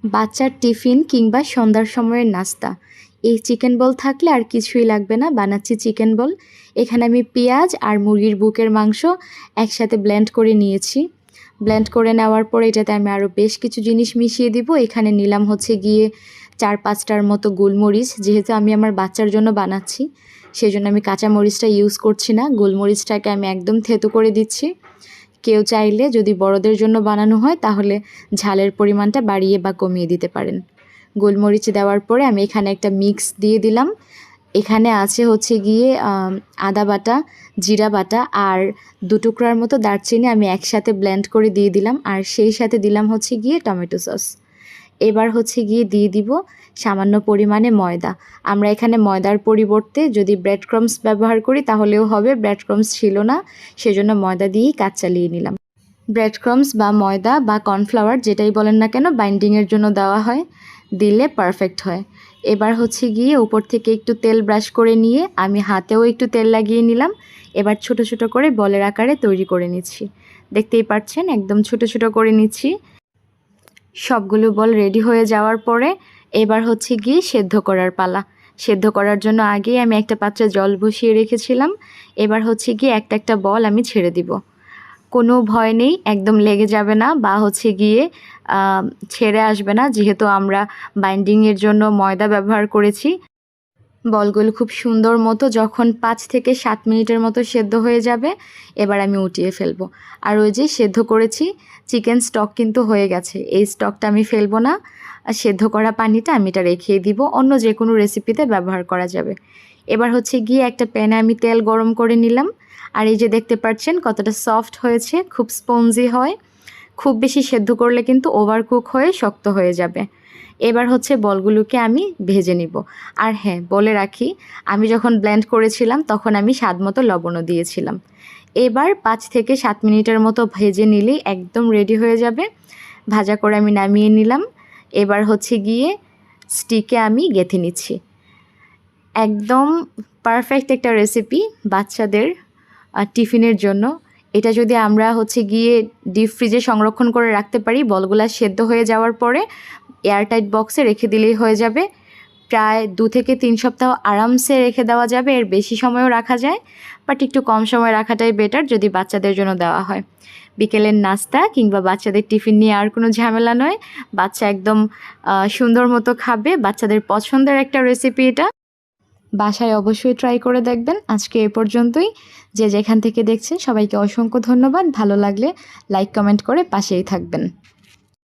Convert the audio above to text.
বাচ্চার টিফিন কিংবা সন্ধ্যার সময়ের নাস্তা, এই চিকেন বল থাকলে আর কিছুই লাগবে না। বানাচ্ছি চিকেন বল। এখানে আমি পেঁয়াজ আর মুরগির বুকের মাংস একসাথে ব্লেন্ড করে নিয়েছি। ব্লেন্ড করে নেওয়ার পরে এটাতে আমি আরও বেশ কিছু জিনিস মিশিয়ে দিব। এখানে নিলাম হচ্ছে গিয়ে 4-5টার মতো গোলমরিচ। যেহেতু আমি আমার বাচ্চার জন্য বানাচ্ছি, সেজন্য আমি কাঁচা মরিচটা ইউজ করছি না। গোলমরিচটাকে আমি একদম থেতো করে দিচ্ছি। কেউ চাইলে যদি বড়দের জন্য বানানো হয় তাহলে ঝালের পরিমাণটা বাড়িয়ে বা কমিয়ে দিতে পারেন। গোলমরিচ দেওয়ার পরে আমি এখানে একটা মিক্স দিয়ে দিলাম। এখানে আছে হচ্ছে গিয়ে আদা বাটা, জিরা বাটা আর 2 টুকরার মতো দারচিনি আমি একসাথে ব্লেন্ড করে দিয়ে দিলাম। আর সেই সাথে দিলাম হচ্ছে গিয়ে টমেটো সস। এবার হচ্ছে গিয়ে দিয়ে দিব সামান্য পরিমাণে ময়দা। আমরা এখানে ময়দার পরিবর্তে যদি ব্রেড ক্রাম্বস ব্যবহার করি তাহলেও হবে। ব্রেড ক্রাম্বস ছিল না, সেজন্য ময়দা দিয়েই কাজ চালিয়ে নিলাম। ব্রেড ক্রাম্বস বা ময়দা বা কর্নফ্লাওয়ার যেটাই বলেন না কেন, বাইন্ডিংয়ের জন্য দেওয়া হয়, দিলে পারফেক্ট হয়। এবার হচ্ছে গিয়ে উপর থেকে একটু তেল ব্রাশ করে নিয়ে আমি হাতেও একটু তেল লাগিয়ে নিলাম। এবার ছোট ছোট করে বলের আকারে তৈরি করে নিচ্ছি। দেখতেই পাচ্ছেন একদম ছোট ছোট করে নিচ্ছি। সবগুলো বল রেডি হয়ে যাওয়ার পরে এবার হচ্ছে গিয়ে সেদ্ধ করার পালা। সেদ্ধ করার জন্য আগেই আমি একটা পাত্রে জল বসিয়ে রেখেছিলাম। এবার হচ্ছে গিয়ে একটা একটা বল আমি ছেড়ে দিব। কোনো ভয় নেই, একদম লেগে যাবে না বা হচ্ছে গিয়ে ছেড়ে আসবে না, যেহেতু আমরা বাইন্ডিংয়ের জন্য ময়দা ব্যবহার করেছি। বলগুলো খুব সুন্দর মতো যখন 5 থেকে 7 মিনিটের মতো সেদ্ধ হয়ে যাবে, এবার আমি উঠিয়ে ফেলবো। আর ওই যে সেদ্ধ করেছি চিকেন স্টক কিন্তু হয়ে গেছে, এই স্টকটা আমি ফেলবো না। আর সেদ্ধ করা পানিটা আমি এটা রেখে দিব, অন্য যে কোনো রেসিপিতে ব্যবহার করা যাবে। এবার হচ্ছে গিয়ে একটা প্যানে আমি তেল গরম করে নিলাম। আর এই যে দেখতে পাচ্ছেন কতটা সফট হয়েছে, খুব স্পঞ্জি হয়। খুব বেশি সেদ্ধ করলে কিন্তু ওভারকুক হয়ে শক্ত হয়ে যাবে। এবার হচ্ছে বলগুলোকে আমি ভেজে নিব। আর হ্যাঁ, বলে রাখি, আমি যখন ব্লেন্ড করেছিলাম তখন আমি স্বাদমতো লবণও দিয়েছিলাম। এবার 5 থেকে 7 মিনিটের মতো ভেজে নিলেই একদম রেডি হয়ে যাবে। ভাজা করে আমি নামিয়ে নিলাম। এবার হচ্ছে গিয়ে স্টিকে আমি গেঁথে নিচ্ছি। একদম পারফেক্ট একটা রেসিপি বাচ্চাদের টিফিনের জন্য। এটা যদি আমরা হচ্ছে গিয়ে ডিপ ফ্রিজে সংরক্ষণ করে রাখতে পারি, বলগুলা সেদ্ধ হয়ে যাওয়ার পরে এয়ারটাইট বক্সে রেখে দিলেই হয়ে যাবে। প্রায় 2 থেকে 3 সপ্তাহ আরামসে রেখে দেওয়া যাবে, এর বেশি সময়ও রাখা যায়, বাট একটু কম সময় রাখাটাই বেটার যদি বাচ্চাদের জন্য দেওয়া হয়। বিকেলের নাস্তা কিংবা বাচ্চাদের টিফিন নিয়ে আর কোনো ঝামেলা নয়, বাচ্চা একদম সুন্দর মতো খাবে। বাচ্চাদের পছন্দের একটা রেসিপি এটা, বাসায় অবশ্যই ট্রাই করে দেখবেন। আজকে এ পর্যন্তই। যে যেখান থেকে দেখছেন সবাইকে অসংখ্য ধন্যবাদ। ভালো লাগলে লাইক কমেন্ট করে পাশেই থাকবেন।